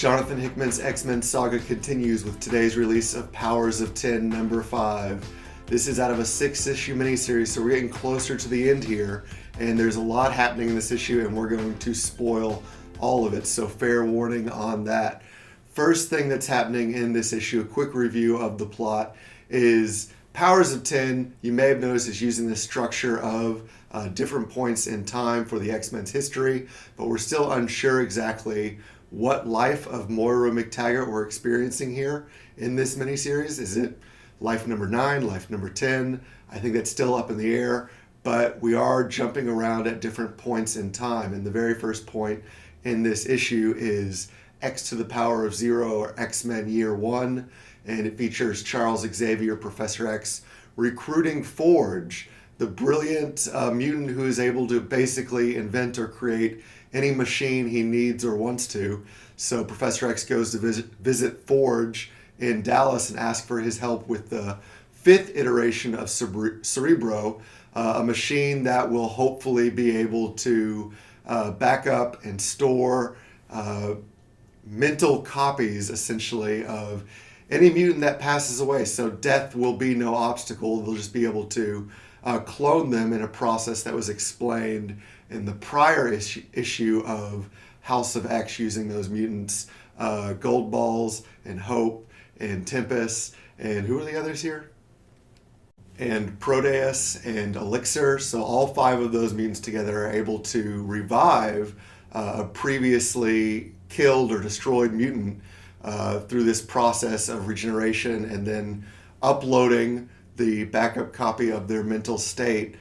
Jonathan Hickman's X-Men saga continues with today's release of Powers of 10 number 5. This is out of a 6-issue miniseries, so we're getting closer to the end here, and there's a lot happening in this issue, and we're going to spoil all of it, so fair warning on that. First thing that's happening in this issue, a quick review of the plot, is Powers of 10, you may have noticed, is using the structure of different points in time for the X-Men's history, but we're still unsure exactly what life of Moira McTaggart we're experiencing here in this miniseries. Is it life number 9, life number 10? I think that's still up in the air, but we are jumping around at different points in time. And the very first point in this issue is X to the power of 0, or X-Men Year 1, and it features Charles Xavier, Professor X, recruiting Forge, the brilliant mutant who is able to basically invent or create any machine he needs or wants to. So Professor X goes to visit Forge in Dallas and asks for his help with the 5th iteration of Cerebro, a machine that will hopefully be able to back up and store mental copies, essentially, of any mutant that passes away. So death will be no obstacle. They'll just be able to clone them in a process that was explained in the prior issue of House of X, using those mutants, Gold Balls and Hope and Tempest, and who are the others here? And Proteus and Elixir. So all 5 of those mutants together are able to revive a previously killed or destroyed mutant through this process of regeneration and then uploading the backup copy of their mental state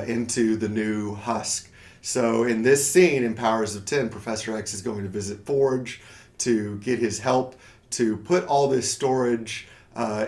into the new husk. So in this scene in Powers of 10, Professor X is going to visit Forge to get his help to put all this storage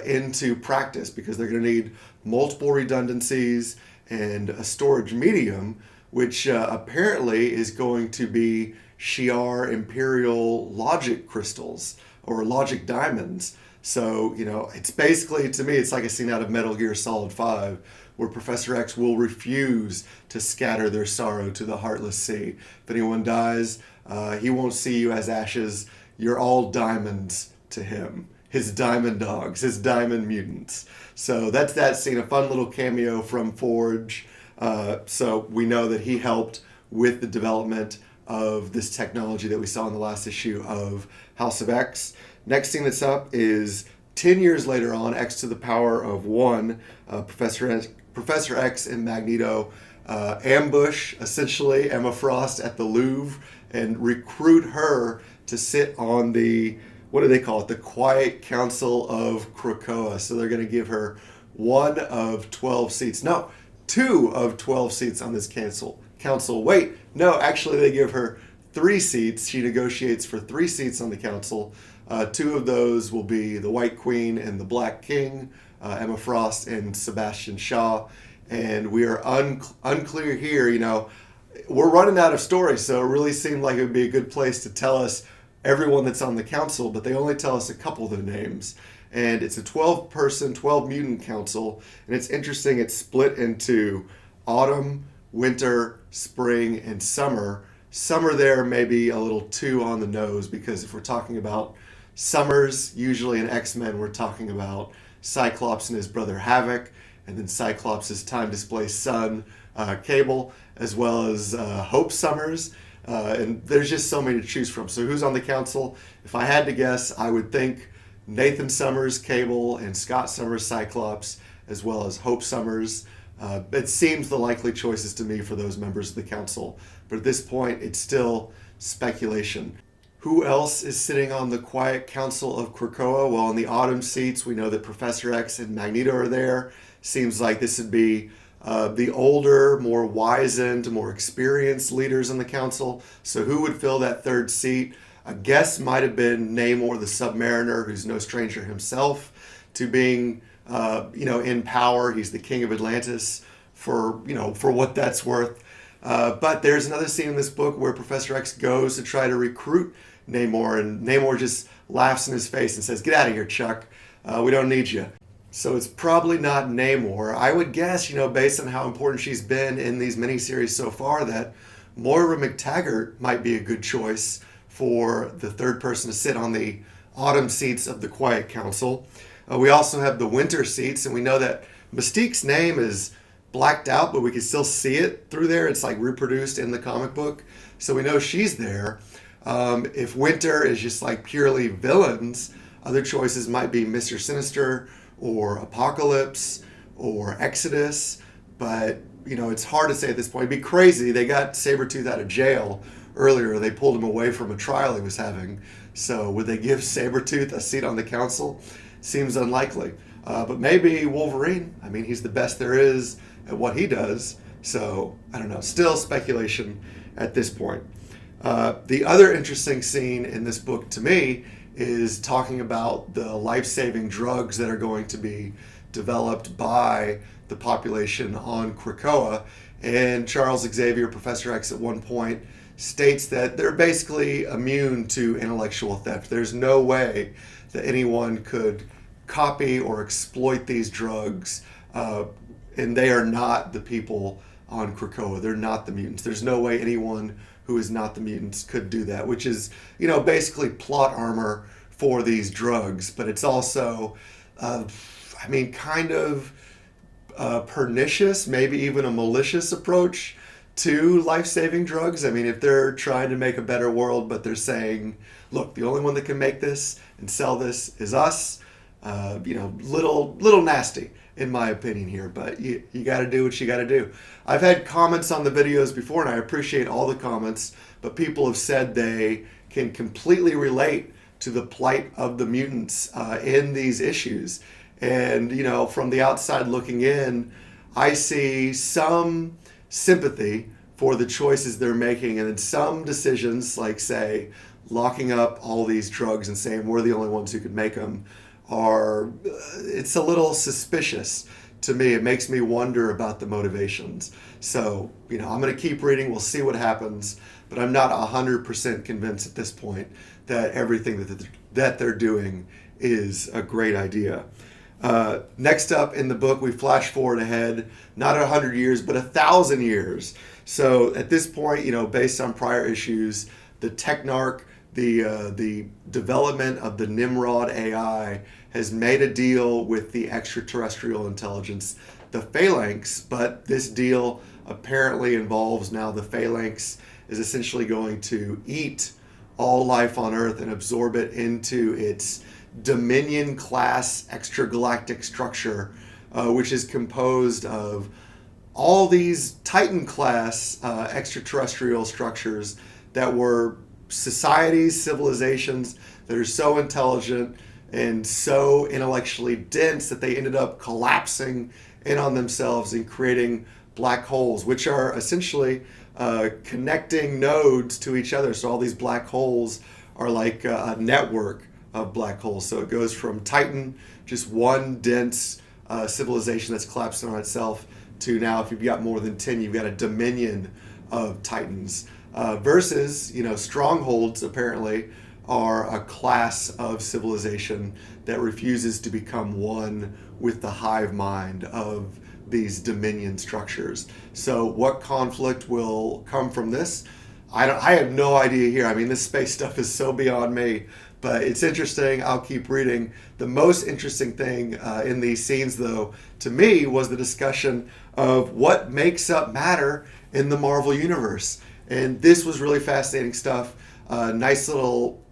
into practice, because they're going to need multiple redundancies and a storage medium, which apparently is going to be Shi'ar Imperial logic crystals or logic diamonds. So, it's basically, to me, it's like a scene out of Metal Gear Solid 5, where Professor X will refuse to scatter their sorrow to the heartless sea. If anyone dies, he won't see you as ashes. You're all diamonds to him. His diamond dogs, his diamond mutants. So that's that scene, a fun little cameo from Forge. So we know that he helped with the development of this technology that we saw in the last issue of House of X. Next thing that's up is 10 years later on, X to the power of 1, Professor X and Magneto ambush, essentially, Emma Frost at the Louvre and recruit her to sit on the, what do they call it, the Quiet Council of Krakoa. So they're going to give her 1 of 12 seats. No, 2 of 12 seats on this council. Wait, no, actually they give her 3 seats. She negotiates for 3 seats on the council. 2 of those will be the White Queen and the Black King, Emma Frost and Sebastian Shaw. And we are unclear here. We're running out of stories, so it really seemed like it would be a good place to tell us everyone that's on the council, but they only tell us a couple of their names. And it's a 12-person, 12-mutant council, and it's interesting, it's split into autumn, winter, spring, and summer. Summer there may be a little too on the nose, because if we're talking about summers, usually in X-Men, we're talking about Cyclops and his brother Havoc, and then Cyclops' time-displaced son, Cable, as well as Hope Summers. And there's just so many to choose from. So who's on the council? If I had to guess, I would think Nathan Summers, Cable, and Scott Summers, Cyclops, as well as Hope Summers. It seems the likely choices to me for those members of the council. But at this point, it's still speculation. Who else is sitting on the Quiet Council of Krakoa? Well, in the autumn seats, we know that Professor X and Magneto are there. Seems like this would be the older, more wizened, more experienced leaders in the council. So who would fill that 3rd seat? A guess might have been Namor the Submariner, who's no stranger himself to being, in power. He's the king of Atlantis for what that's worth. But there's another scene in this book where Professor X goes to try to recruit Namor, and Namor just laughs in his face and says, "Get out of here, Chuck. We don't need you." So it's probably not Namor. I would guess, based on how important she's been in these miniseries so far, that Moira McTaggart might be a good choice for the third person to sit on the autumn seats of the Quiet Council. We also have the winter seats, and we know that Mystique's name is blacked out, but we can still see it through there. It's like reproduced in the comic book, so we know she's there. If winter is just like purely villains, other choices might be Mr. Sinister or Apocalypse or Exodus, but it's hard to say at this point. It'd be crazy. They got Sabretooth out of jail earlier. They pulled him away from a trial he was having. So would they give Sabretooth a seat on the council? Seems unlikely. But maybe Wolverine. I mean, he's the best there is at what he does. So I don't know. Still speculation at this point. The other interesting scene in this book to me is talking about the life-saving drugs that are going to be developed by the population on Krakoa. And Charles Xavier, Professor X, at one point states that they're basically immune to intellectual theft. There's no way that anyone could copy or exploit these drugs, and they are not the people on Krakoa. They're not the mutants. There's no way anyone who is not the mutants could do that, which is, basically plot armor for these drugs. But it's also, kind of pernicious, maybe even a malicious approach to life-saving drugs. I mean, if they're trying to make a better world, but they're saying, look, the only one that can make this and sell this is us, little nasty in my opinion here, but you got to do what you got to do. I've had comments on the videos before, and I appreciate all the comments, but people have said they can completely relate to the plight of the mutants in these issues. And, from the outside looking in, I see some sympathy for the choices they're making, and then some decisions, like, say, locking up all these drugs and saying we're the only ones who could make them, it's a little suspicious to me. It makes me wonder about the motivations. So, I'm going to keep reading. We'll see what happens, but I'm not 100% convinced at this point that everything that they're doing is a great idea. Next up in the book, we flash forward ahead, not 100 years, but 1,000 years. So at this point, based on prior issues, the Technarch, the development of the Nimrod AI has made a deal with the extraterrestrial intelligence, the Phalanx, but this deal apparently involves now the Phalanx is essentially going to eat all life on Earth and absorb it into its Dominion class extragalactic structure, which is composed of all these Titan class extraterrestrial structures that were societies, civilizations that are so intelligent and so intellectually dense that they ended up collapsing in on themselves and creating black holes, which are essentially connecting nodes to each other. So all these black holes are like a network of black holes. So it goes from Titan, just one dense civilization that's collapsing on itself, to now if you've got more than 10, you've got a dominion of Titans. Versus, strongholds apparently are a class of civilization that refuses to become one with the hive mind of these dominion structures. So what conflict will come from this? I have no idea here. I mean, this space stuff is so beyond me, but it's interesting. I'll keep reading. The most interesting thing in these scenes, though, to me, was the discussion of what makes up matter in the Marvel Universe. And this was really fascinating stuff. Nice little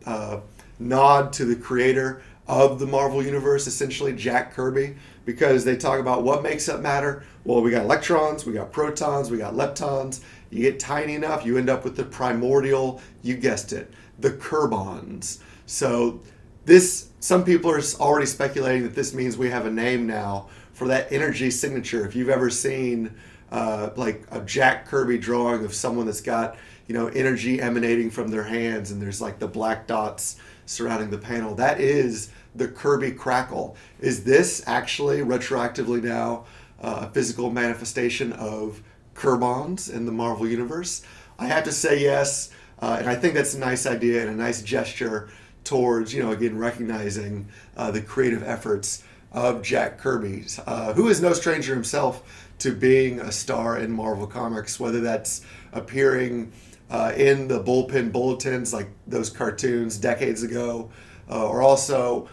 nod to the creator of the Marvel Universe, essentially Jack Kirby, because they talk about what makes up matter. Well, we got electrons, we got protons, we got leptons. You get tiny enough, you end up with the primordial, you guessed it, the Kirbons. So this, some people are already speculating that this means we have a name now for that energy signature. If you've ever seen like a Jack Kirby drawing of someone that's got, energy emanating from their hands, and there's like the black dots surrounding the panel, that is the Kirby Krackle. Is this actually retroactively now a physical manifestation of Kirbons in the Marvel Universe? I have to say yes, and I think that's a nice idea and a nice gesture towards, again, recognizing the creative efforts of Jack Kirby, who is no stranger himself to being a star in Marvel Comics, whether that's appearing in the bullpen bulletins like those cartoons decades ago, or also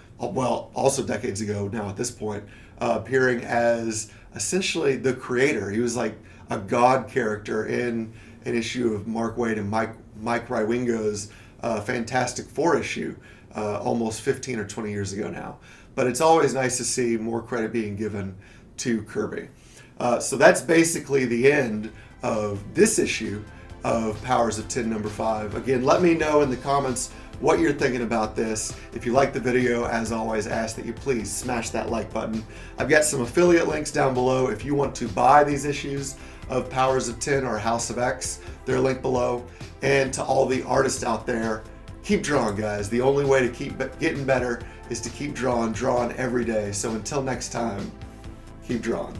decades ago now at this point, appearing as essentially the creator. He was like a god character in an issue of Mark Waid and Mike Rywingo's Fantastic Four issue, almost 15 or 20 years ago now. But it's always nice to see more credit being given to Kirby. So that's basically the end of this issue of Powers of 10 number 5. Again, let me know in the comments what you're thinking about this. If you like the video, as always, ask that you please smash that like button. I've got some affiliate links down below if you want to buy these issues of Powers of 10 or House of X. They're linked below. And to all the artists out there, keep drawing, guys. The only way to keep getting better is to keep drawing every day. So until next time, keep drawing.